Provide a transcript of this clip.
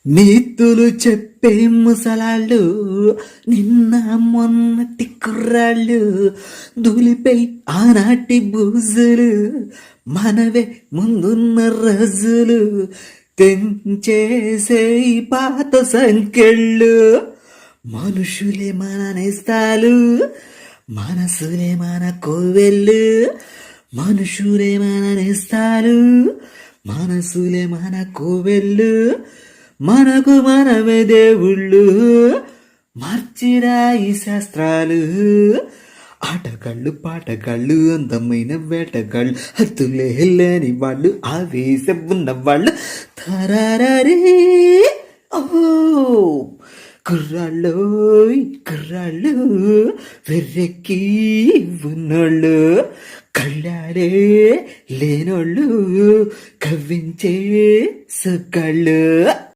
నీతులు చెప్పే ముసలాళ్ళు నిన్న మొన్నటి కుర్రాళ్ళు దులిపై ఆనాటి బూజులు మనవే ముందున్న రోజులు తెంచేసే ఈ పాత సంకెళ్ళు మనుషులే మన నేస్తాలు మనసులే మన కోవెళ్ళు మనుషులే మన నేస్తాలు మనసులే మన కోవెళ్ళు మనకు మనమే దేవుళ్ళు మార్చిరా ఈ శాస్త్రాలు ఆటగాళ్ళు పాటగాళ్ళు అందమైన వేటగాళ్ళు హద్దులే లేని వాళ్ళు ఆవేశం ఉన్న వాళ్ళు తరారే ఓ కుర్రాళ్ళు కుర్రాళ్ళు వెర్రెక్కి ఉన్నోళ్ళు కళ్ళాడే లేనోళ్ళు కవ్వించే సొక్కళ్ళు